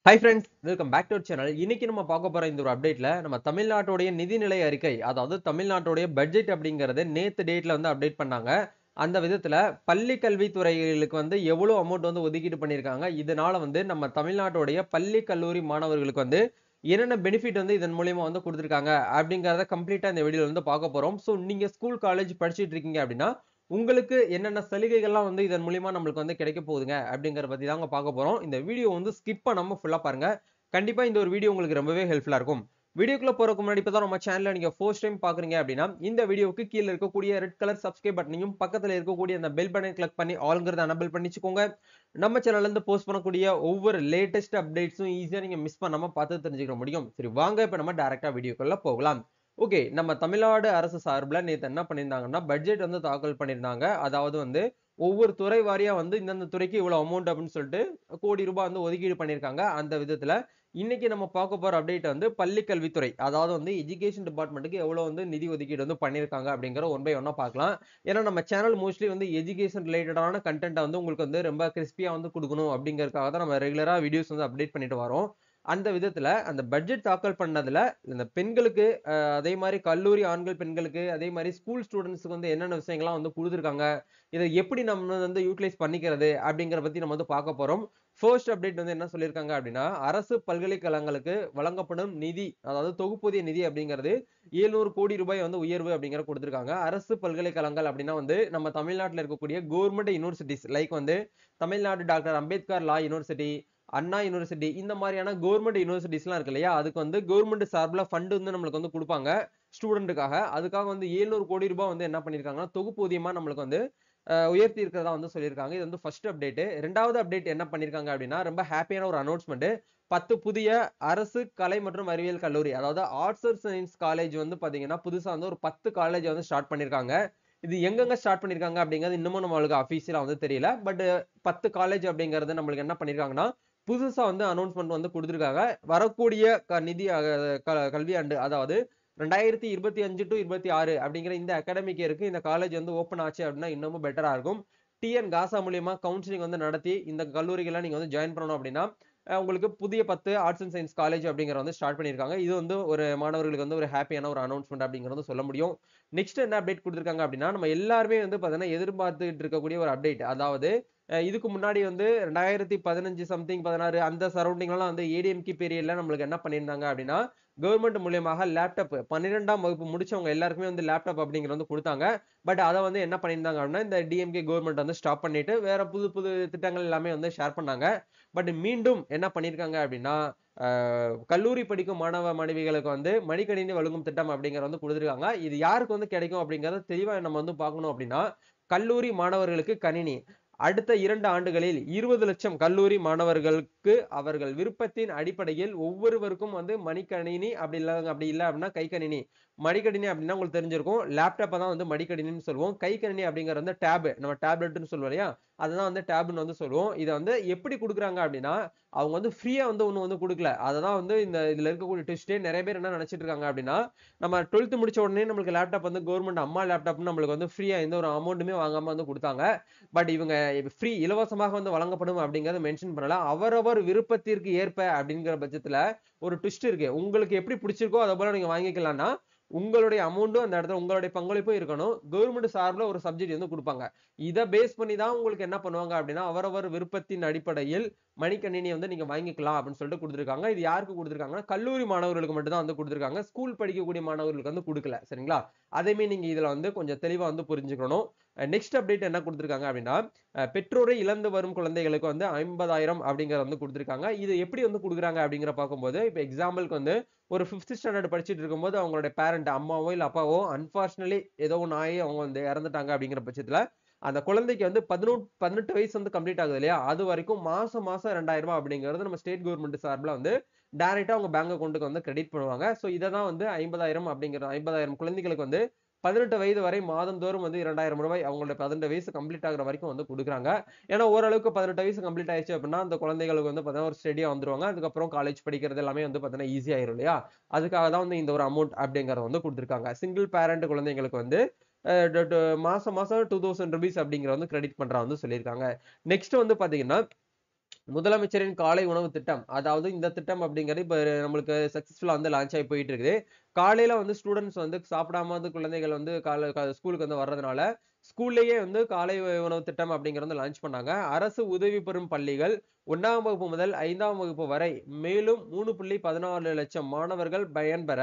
Hi friends, welcome back to our channel. இன்னைக்கு நம்ம பார்க்க போற இந்த ஒரு அப்டேட்ல நம்ம தமிழ்நாட்டுடைய நிதிநிலை அறிக்கை, அதாவது தமிழ்நாட்டுடைய பட்ஜெட் அப்படிங்கறது நேத்து டேட்ல வந்து அப்டேட் பண்ணாங்க. அந்த விதத்துல பள்ளி கல்வித்துறைகளுக்கு வந்து எவ்வளவு அமௌண்ட் வந்து ஒதுக்கீடு பண்ணியிருக்காங்க. இதனால வந்து நம்ம தமிழ்நாட்டுடைய பள்ளி கல்லூரி மாணவர்களுக்கு வந்து என்னென்ன பெனிஃபிட் வந்து இதன் மூலியமா வந்து கொடுத்திருக்காங்க அப்படிங்கறத கம்ப்ளீட்டா இந்த வீடியோல வந்து பார்க்க போறோம். சோ நீங்க ஸ்கூல், காலேஜ் படிச்சிட்டு இருக்கீங்க அப்படின்னா உங்களுக்கு என்னென்ன சலுகைகள்லாம் வந்து இதன் மூலியமா நம்மளுக்கு வந்து கிடைக்க போகுதுங்க அப்படிங்கறத பத்தி தாங்க பார்க்க போறோம். இந்த வீடியோ வந்து ஸ்கிப் பண்ணாம ஃபுல்லா பாருங்க. கண்டிப்பா இந்த ஒரு வீடியோ உங்களுக்கு ரொம்பவே ஹெல்ப்ஃபுல்லா இருக்கும். வீடியோக்குள்ள போறதுக்கு முன்னாடி இப்பதான் நம்ம சேனலை நீங்க ஃபர்ஸ்ட் டைம் பாக்குறீங்க அப்படின்னா இந்த வீடியோவுக்கு கீழ இருக்கக்கூடிய ரெட் கலர் சப்ஸ்கிரைப் பட்டனையும் பக்கத்துல இருக்கக்கூடிய அந்த பெல் பட்டனை கிளிக் பண்ணி ஆல்ங்கிறத எனபிள் பண்ணிச்சுக்கோங்க. நம்ம சேனல்ல இருந்து போஸ்ட் பண்ணக்கூடிய ஒவ்வொரு லேட்டஸ்ட் அப்டேட்ஸும் ஈஸியா நீங்க மிஸ் பண்ணாம பார்த்து தெரிஞ்சுக்க முடியும். சரி, வாங்க இப்ப நம்ம டைரக்டா வீடியோக்குள்ள போகலாம். ஓகே, நம்ம தமிழ்நாடு அரசு சார்பில் நேத்து என்ன பண்ணியிருந்தாங்கன்னா பட்ஜெட் வந்து தாக்கல் பண்ணியிருந்தாங்க. அதாவது வந்து ஒவ்வொரு துறை வாரியா வந்து இந்தந்த துறைக்கு இவ்வளவு அமௌண்ட் அப்படின்னு சொல்லிட்டு கோடி ரூபாய் வந்து ஒதுக்கீடு பண்ணியிருக்காங்க. அந்த விதத்துல இன்னைக்கு நம்ம பார்க்க போற அப்டேட் வந்து பள்ளி கல்வித்துறை, அதாவது வந்து எஜுகேஷன் டிபார்ட்மெண்ட்டுக்கு எவ்வளவு வந்து நிதி ஒதுக்கீடு வந்து பண்ணியிருக்காங்க அப்படிங்கிற ஒன் பை ஒன்னா பார்க்கலாம். ஏன்னா நம்ம சேனல் மோஸ்ட்லி வந்து எஜுகேஷன் ரிலேட்டடான கண்டென்ட் வந்து உங்களுக்கு வந்து ரொம்ப கிறிஸ்பியா வந்து கொடுக்கணும் அப்படிங்கறதுக்காக தான் நம்ம ரெகுலரா வீடியோஸ் வந்து அப்டேட் பண்ணிட்டு வரோம். அந்த விதத்துல அந்த பட்ஜெட் தாக்கல் பண்ணதுல இந்த பெண்களுக்கு, அதே மாதிரி கல்லூரி ஆண்கள் பெண்களுக்கு, அதே மாதிரி ஸ்கூல் ஸ்டூடெண்ட்ஸ்க்கு வந்து என்னென்ன விஷயங்கள்லாம் வந்து கொடுத்துருக்காங்க, இதை எப்படி நம்ம வந்து யூட்டிலைஸ் பண்ணிக்கிறது அப்படிங்கிற பத்தி நம்ம வந்து பார்க்க போறோம். ஃபர்ஸ்ட் அப்டேட் வந்து என்ன சொல்லியிருக்காங்க அப்படின்னா அரசு பல்கலைக்கழகங்களுக்கு வழங்கப்படும் நிதி, அதாவது தொகுப்பூதிய நிதி அப்படிங்கிறது 700 கோடி ரூபாய் வந்து உயர்வு அப்படிங்கிற கொடுத்திருக்காங்க. அரசு பல்கலைக்கழகங்கள் அப்படின்னா வந்து நம்ம தமிழ்நாட்டில் இருக்கக்கூடிய கவர்மெண்ட் யூனிவர்சிட்டிஸ் லைக் வந்து Tamil Nadu doctor Ambedkar law university, Anna university, இந்த மாதிரியான கவர்மெண்ட் யூனிவர்சிட்டிஸ் எல்லாம் இருக்கு இல்லையா, அதுக்கு வந்து கவர்மெண்ட் சார்பில் ஃபண்ட் வந்து நம்மளுக்கு வந்து கொடுப்பாங்க ஸ்டூடெண்ட்டுக்காக. அதுக்காக வந்து 700 கோடி ரூபாய் வந்து என்ன பண்ணிருக்காங்கன்னா தொகுப்பூதியமா நம்மளுக்கு வந்து உயர்த்தி இருக்கிறதா வந்து சொல்லியிருக்காங்க. இது வந்து ஃபர்ஸ்ட் அப்டேட். ரெண்டாவது அப்டேட் என்ன பண்ணிருக்காங்க அப்படின்னா ரொம்ப ஹாப்பியான ஒரு அனௌன்ஸ்மெண்ட். 10 புதிய அரசு கலை மற்றும் அறிவியல் கல்லூரி, அதாவது ஆர்ட்ஸ் அண்ட் சயின்ஸ் காலேஜ் வந்து பாத்தீங்கன்னா புதுசா வந்து ஒரு 10 காலேஜ் வந்து ஸ்டார்ட் பண்ணிருக்காங்க. இது எங்கெங்க ஸ்டார்ட் பண்ணிருக்காங்க அப்படிங்கிறது இன்னமும் நம்மளுக்கு அபிஷியலா வந்து தெரியல. பட் 10 காலேஜ் அப்படிங்கிறது நம்மளுக்கு என்ன பண்ணிருக்காங்கன்னா புதுசா வந்து அனௌன்ஸ்மெண்ட் வந்து கொடுத்திருக்காங்க. வரக்கூடிய நிதி கல்வி ஆண்டு, அதாவது 2025 டு 26 அப்படிங்கிற இந்த அகாடமிக் இயருக்கு இந்த காலேஜ் வந்து ஓபன் ஆச்சு அப்படின்னா இன்னமும் பெட்டரா இருக்கும். டிஎன் காசா மூலியமா கவுன்சிலிங் வந்து நடத்தி இந்த கல்லூரிகள்லாம் நீங்க வந்து ஜாயின் பண்ணணும் அப்படின்னா உங்களுக்கு புதிய 10 ஆர்ட்ஸ் அண்ட் சயின்ஸ் காலேஜ் அப்படிங்கிற வந்து ஸ்டார்ட் பண்ணியிருக்காங்க. இது வந்து ஒரு மாணவர்களுக்கு வந்து ஒரு ஹாப்பியான ஒரு அனௌன்ஸ்மெண்ட் அப்படிங்கிறது சொல்ல முடியும். நெக்ஸ்ட் என்ன அப்டேட் கொடுத்திருக்காங்க அப்படின்னா நம்ம எல்லாருமே வந்து பாத்தீங்கன்னா எதிர்பார்த்துட்டு இருக்கக்கூடிய ஒரு அப்டேட். அதாவது இதுக்கு முன்னாடி வந்து 2015 சம்திங் 16 அந்த சரௌண்டிங்லாம் வந்து ஏடிஎம்கே பீரியட்ல நம்மளுக்கு என்ன பண்ணியிருந்தாங்க அப்படின்னா கவர்மெண்ட் மூலியமாக லேப்டாப் 12ஆம் வகுப்பு முடிச்சவங்க எல்லாருக்குமே வந்து லேப்டாப் அப்படிங்கிற வந்து கொடுத்தாங்க. பட் அதை வந்து என்ன பண்ணியிருந்தாங்க அப்படின்னா இந்த டிஎம்கே கவர்மெண்ட் வந்து ஸ்டாப் பண்ணிட்டு வேற புது புது திட்டங்கள் எல்லாமே வந்து ஷேர் பண்ணாங்க. பட் மீண்டும் என்ன பண்ணியிருக்காங்க அப்படின்னா கல்லூரி படிக்கும் மாணவ மாணவிகளுக்கு வந்து மடிக்கணினி வழங்கும் திட்டம் அப்படிங்கிற வந்து கொடுத்துருக்காங்க. இது யாருக்கு வந்து கிடைக்கும் அப்படிங்கறத தெளிவா நம்ம வந்து பார்க்கணும் அப்படின்னா கல்லூரி மாணவர்களுக்கு கணினி அடுத்த 2 ஆண்டுகளில் 20 லட்சம் கல்லூரி மாணவர்களுக்கு அவர்கள் விருப்பத்தின் அடிப்படையில் ஒவ்வொருவருக்கும் வந்து மடிக்கணினி, அப்படி இல்ல அப்படின்னா கைக்கணினி. மடிக்கணினி அப்படின்னா உங்களுக்கு தெரிஞ்சிருக்கும், லேப்டாப்பை தான் வந்து மடிக்கணினின்னு சொல்லுவோம். கைக்கணினி அப்படிங்கிறது வந்து டேப், நம்ம டேப்லெட்னு சொல்லுவோம் இல்லையா, அதுதான் வந்து டேப்னு வந்து சொல்லுவோம். இதை வந்து எப்படி கொடுக்குறாங்க அப்படின்னா அவங்க வந்து ஃப்ரீயா வந்து ஒண்ணு வந்து கொடுக்கல. அததான் வந்து இந்த இதுல இருக்கக்கூடிய ட்விஸ்டே. நிறைய பேர் என்ன நினைச்சிட்டு இருக்காங்க அப்படின்னா நம்ம 12th முடிச்ச உடனே நம்மளுக்கு லேப்டாப் வந்து கவர்மெண்ட் அம்மா லேப்டாப் நம்மளுக்கு வந்து ஃப்ரீயா எந்த ஒரு அமௌண்ட்டுமே வாங்காம வந்து கொடுத்தாங்க. பட் இவங்க ஃப்ரீ, இலவசமாக வந்து வழங்கப்படும் அப்படிங்கறத மென்ஷன் பண்ணல. அவரவர் விருப்பத்திற்கு ஏற்ப அப்படிங்கிற பட்சத்துல ஒரு ட்விஸ்ட் இருக்கு. உங்களுக்கு எப்படி பிடிச்சிருக்கோ அதை போல நீங்க வாங்கிக்கலாம்னா உங்களுடைய அமௌண்ட்டும் அந்த இடத்துல உங்களுடைய பங்களிப்பும் இருக்கணும். கவர்மெண்ட் சார்பில் ஒரு சப்ஜெக்ட் வந்து கொடுப்பாங்க. இதை பேஸ் பண்ணி தான் உங்களுக்கு என்ன பண்ணுவாங்க அப்படின்னா அவரவர் விருப்பத்தின் அடிப்படையில் மடிக்கணினி வந்து நீங்க வாங்கிக்கலாம் அப்படின்னு சொல்லிட்டு கொடுத்திருக்காங்க. இது யாருக்கு கொடுத்திருக்காங்கன்னா கல்லூரி மாணவர்களுக்கு மட்டும் தான் வந்து கொடுத்திருக்காங்க. ஸ்கூல் படிக்கக்கூடிய மாணவர்களுக்கு வந்து கொடுக்கல. சரிங்களா? அதையுமே நீங்க இதுல வந்து கொஞ்சம் தெளிவா வந்து புரிஞ்சுக்கணும். நெக்ஸ்ட் அப்டேட் என்ன கொடுத்திருக்காங்க அப்படின்னா பெற்றோரை இழந்து வரும் குழந்தைகளுக்கு வந்து 50,000 அப்படிங்கறத வந்து கொடுத்திருக்காங்க. இது எப்படி வந்து கொடுக்குறாங்க அப்படிங்கிற பார்க்கும்போது இப்ப எக்ஸாம்பிளுக்கு வந்து ஒரு 5th ஸ்டாண்டர்ட் படிச்சிட்டு இருக்கும்போது அவங்களுடைய பேரண்ட் அம்மாவோ இல்ல அப்பாவோ அன்பார்ச்சுனேட்லி ஏதோ ஒன்று ஆகி அவங்க வந்து இறந்துட்டாங்க அப்படிங்கிற பட்சத்துல அந்த குழந்தைக்கு வந்து 18 வயசு வந்து கம்ப்ளீட் ஆகுது இல்லையா, அது வரைக்கும் மாசம் மாசம் 2,000 ரூபாய் அப்படிங்கிறது நம்ம ஸ்டேட் கவர்மெண்ட் சார்பில் வந்து டைரக்டா அவங்க பேங்க் அக்கௌண்ட்டுக்கு வந்து கிரெடிட் பண்ணுவாங்க. சோ இதை தான் வந்து 50,000 அப்படிங்கிற 50,000 குழந்தைகளுக்கு வந்து 18 வயது வரை மாதந்தோறும் வந்து 2,000 ரூபாய் அவங்களோட 18 வயசு கம்ப்ளீட் ஆகுற வரைக்கும் வந்து கொடுக்குறாங்க. ஏன்னா ஓரளவுக்கு 18 வயசு கம்ப்ளீட் ஆயிடுச்சு அப்படின்னா அந்த குழந்தைகளுக்கு வந்து பார்த்தீங்கன்னா ஒரு ஸ்டடியா வந்துருவாங்க. அதுக்கப்புறம் காலேஜ் படிக்கிறது எல்லாமே வந்து பார்த்தீங்கன்னா ஈஸி ஆயிரும் இல்லையா, அதுக்காக தான் வந்து இந்த ஒரு அமௌண்ட் அப்படிங்கறத வந்து கொடுத்திருக்காங்க. சிங்கிள் பேரண்ட் குழந்தைங்களுக்கு வந்து மாசம் மாசம் 2000 ரூபீஸ் அப்படிங்கிற வந்து கிரெடிட் பண்றா வந்து சொல்லியிருக்காங்க. நெக்ஸ்ட் வந்து பாத்தீங்கன்னா முதலமைச்சரின் காலை உணவு திட்டம். அதாவது இந்த திட்டம் அப்படிங்கிறது இப்ப நம்மளுக்கு சக்சஸ்ஃபுல்லா வந்து லான்ச் ஆகி போயிட்டு இருக்குது. காலையில வந்து ஸ்டூடண்ட்ஸ் வந்து சாப்பிடாம வந்து குழந்தைகள் வந்து ஸ்கூலுக்கு வந்து வர்றதுனால, ஸ்கூல்லயே வந்து காலை உணவு திட்டம் அப்படிங்கிறது வந்து லான்ச் பண்ணாங்க. அரசு உதவி பெறும் பள்ளிகள் 1ஆம் வகுப்பு முதல் 5ஆம் வகுப்பு வரை மேலும் 3.14 லட்சம் மாணவர்கள் பயன்பெற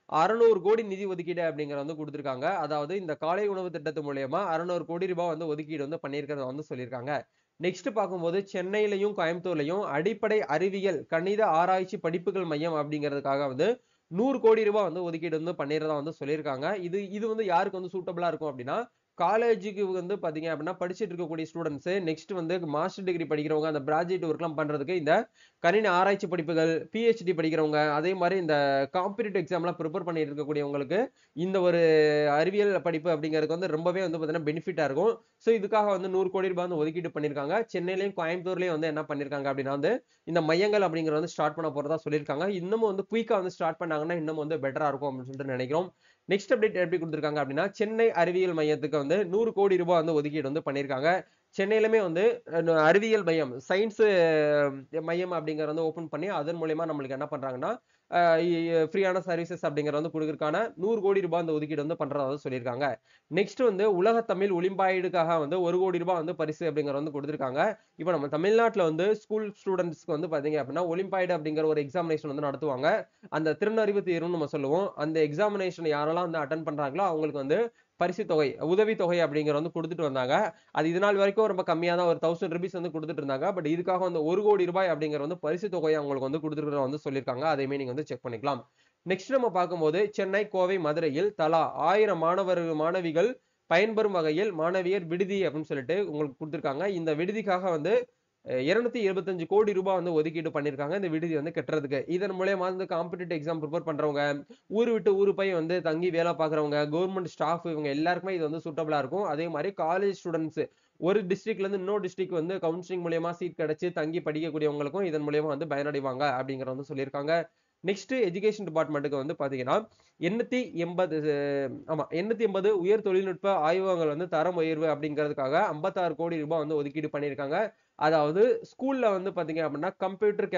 600 கோடி நிதி ஒதுக்கீடு அப்படிங்கிறத வந்து குடுத்திருக்காங்க. அதாவது இந்த காலை உணவு திட்டத்து மூலியமா 600 கோடி ரூபாய் வந்து ஒதுக்கீடு வந்து பண்ணியிருக்கிறத வந்து சொல்லியிருக்காங்க. நெக்ஸ்ட் பார்க்கும்போது சென்னையிலயும், கோயம்புத்தூர்லயும் அடிப்படை அறிவியல், கணித ஆராய்ச்சி படிப்புகள் மையம் அப்படிங்கிறதுக்காக வந்து 100 கோடி ரூபாய் வந்து ஒதுக்கீடு வந்து பண்ணிறதா வந்து சொல்லியிருக்காங்க. இது இது வந்து யாருக்கு வந்து சூட்டபிளா இருக்கும் அப்படின்னா, காலேஜுக்கு வந்து பாத்தீங்க அப்படின்னா படிச்சுட்டு இருக்கக்கூடிய ஸ்டூடண்ட்ஸ் நெக்ஸ்ட் வந்து மாஸ்டர் டிகிரி படிக்கிறவங்க அந்த கிராஜுவேட் ஒர்க்லாம் பண்றதுக்கு இந்த கணினி ஆராய்ச்சி படிப்புகள், பிஹெச்டி படிக்கிறவங்க, அதே மாதிரி இந்த காம்படிட்டிவ் எக்ஸாம்லாம் ப்ரிப்பேர் பண்ணிட்டு இருக்கக்கூடியவங்களுக்கு இந்த ஒரு அறிவியல் படிப்பு அப்படிங்கிறதுக்கு வந்து ரொம்பவே வந்து பாத்தீங்கன்னா பெனிஃபிட்டா இருக்கும். சோ இதுக்காக வந்து 100 கோடி ரூபாய் வந்து ஒதுக்கீடு பண்ணியிருக்காங்க. சென்னையிலயும் கோயம்புத்தூர்லயும் வந்து என்ன பண்ணியிருக்காங்க அப்படின்னா வந்து இந்த மையங்கள் அப்படிங்கிறது வந்து ஸ்டார்ட் பண்ண போறதா சொல்லியிருக்காங்க. இன்னமும் வந்து குயிக்கா வந்து ஸ்டார்ட் பண்ணாங்கன்னா இன்னும் வந்து பெட்டரா இருக்கும் அப்படின்னு சொல்லிட்டு நினைக்கிறோம். நெக்ஸ்ட் அப்டேட் எப்படி கொடுத்திருக்காங்க அப்படின்னா சென்னை அறிவியல் மையத்துக்கு வந்து 100 கோடி ரூபாய் வந்து ஒதுக்கீடு வந்து பண்ணியிருக்காங்க. சென்னையிலுமே வந்து அறிவியல் மையம் சயின்ஸ் மையம் அப்படிங்கறது வந்து ஓபன் பண்ணி அதன் மூலமா நம்மளுக்கு என்ன பண்றாங்கன்னா ஃப்ரீயான சர்வீசஸ் அப்படிங்கறது வந்து கொடுக்கறதுக்கான 100 கோடி ரூபாய் அந்த ஒதுக்கீடு வந்து பண்றதா வந்து சொல்லியிருக்காங்க. நெக்ஸ்ட் வந்து உலக தமிழ் ஒலிம்பாய்டுக்காக வந்து 1 கோடி ரூபாய் வந்து பரிசு அப்படிங்கறது வந்து கொடுத்திருக்காங்க. இப்போ நம்ம தமிழ்நாட்டுல வந்து ஸ்கூல் ஸ்டூடெண்ட்ஸ்க்கு வந்து பாத்தீங்க அப்படின்னா ஒலிம்பாய்டு அப்படிங்கிற ஒரு எக்ஸாமினேஷன் வந்து நடத்துவாங்க. அந்த திறனறிவு தேர்வுன்னு நம்ம சொல்லுவோம். அந்த எக்ஸாமினேஷன் யாரெல்லாம் வந்து அட்டென்ட் பண்றாங்களோ அவங்களுக்கு வந்து பரிசு தொகை, உதவி தொகை அப்படிங்கறது வந்து கொடுத்துட்டு வந்தாங்க. அது இது நாள் வரைக்கும் ரொம்ப கம்மியா தான் ஒரு 1000 ரூபீஸ் வந்து கொடுத்துட்டு இருந்தாங்க. பட் இதுக்காக வந்து 1 கோடி ரூபாய் அப்படிங்கிற வந்து பரிசு தொகையை அவங்களுக்கு வந்து கொடுத்துருக்கிறத வந்து சொல்லியிருக்காங்க. அதையுமே நீங்க வந்து செக் பண்ணிக்கலாம். நெக்ஸ்ட் நம்ம பார்க்கும்போது சென்னை, கோவை, மதுரையில் தலா 1000 மாணவிகள் பயன்பெறும் வகையில் மாணவியர் விடுதி அப்படின்னு சொல்லிட்டு உங்களுக்கு கொடுத்திருக்காங்க. இந்த விடுதிக்காக வந்து 225 கோடி ரூபாய் வந்து ஒதுக்கீடு பண்ணியிருக்காங்க இந்த விடுதி வந்து கட்டுறதுக்கு. இதன் மூலமா வந்து காம்படிட்டிவ் எக்ஸாம் ப்ரிப்பேர் பண்றவங்க, ஊரு விட்டு ஊரு போய் வந்து தங்கி வேலை பார்க்கறவங்க, கவர்மெண்ட் ஸ்டாஃப் இவங்க எல்லாருக்குமே இது வந்து சூட்டபிளா இருக்கும். அதே மாதிரி காலேஜ் ஸ்டூடெண்ட்ஸ் ஒரு டிஸ்ட்ரிக்ட்ல இருந்து இன்னொரு டிஸ்ட்ரிக்ட் வந்து கவுன்சிலிங் மூலியமா சீட் கிடைச்சு தங்கி படிக்கக்கூடியவங்களுக்கும் இதன் மூலியமா வந்து பயனடைவாங்க அப்படிங்கறத வந்து சொல்லியிருக்காங்க. நெக்ஸ்ட் எஜுகேஷன் டிபார்ட்மெண்ட்டுக்கு வந்து பாத்தீங்கன்னா 880 உயர் தொழில்நுட்ப ஆய்வகங்கள் வந்து தரம் உயர்வு அப்படிங்கிறதுக்காக 56 கோடி ரூபாய் வந்து ஒதுக்கீடு பண்ணியிருக்காங்க. அதாவது ஸ்கூல்ல வந்து பாத்தீங்க அப்படின்னா கம்ப்யூட்டர்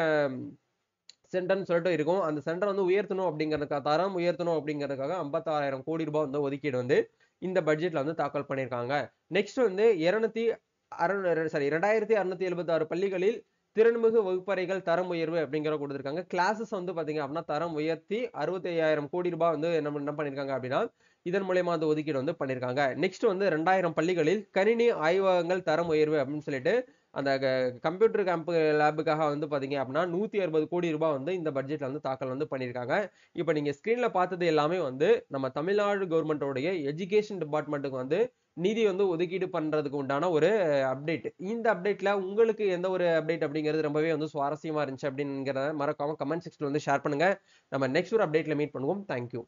சென்டர்னு சொல்லிட்டு இருக்கும். அந்த சென்டர் வந்து உயர்த்தணும் அப்படிங்கிறதுக்காக தரம் உயர்த்தணும் அப்படிங்கிறதுக்காக 56,000 கோடி ரூபாய் வந்து ஒதுக்கீடு வந்து இந்த பட்ஜெட்ல வந்து தாக்கல் பண்ணியிருக்காங்க. நெக்ஸ்ட் வந்து 2676 பள்ளிகளில் திறன்மிகு வகுப்பறைகள் தரம் உயர்வு அப்படிங்கிற கொடுத்திருக்காங்க. கிளாஸஸ் வந்து பாத்தீங்க அப்படின்னா தரம் உயர்த்தி 65,000 கோடி ரூபாய் வந்து என்ன பண்ணிருக்காங்க அப்படின்னா இதன் மூலயமா வந்து ஒதுக்கீடு வந்து பண்ணிருக்காங்க. நெக்ஸ்ட் வந்து 2000 பள்ளிகளில் கணினி ஆய்வகங்கள் தரம் உயர்வு அப்படின்னு சொல்லிட்டு அந்த கம்ப்யூட்டர் லேபுக்காக வந்து பாத்தீங்க அப்படின்னா 160 கோடி ரூபாய் வந்து இந்த பட்ஜெட்ல வந்து தாக்கல் வந்து பண்ணியிருக்காங்க. இப்போ நீங்க ஸ்கிரீன்ல பார்த்தது எல்லாமே வந்து நம்ம தமிழ்நாடு கவர்மெண்டோடைய எஜுகேஷன் டிபார்ட்மெண்ட்டுக்கு வந்து நிதி வந்து ஒதுக்கீடு பண்றதுக்கு உண்டான ஒரு அப்டேட். இந்த அப்டேட்ல உங்களுக்கு எந்த ஒரு அப்டேட் அப்படிங்கிறது ரொம்பவே வந்து சுவாரஸ்யமா இருந்துச்சு அப்படிங்கிறத மறக்காம கமெண்ட் செக்ஷன்ல வந்து ஷேர் பண்ணுங்க. நம்ம நெக்ஸ்ட் ஒரு அப்டேட்ல மீட் பண்ணுவோம். தேங்க்யூ.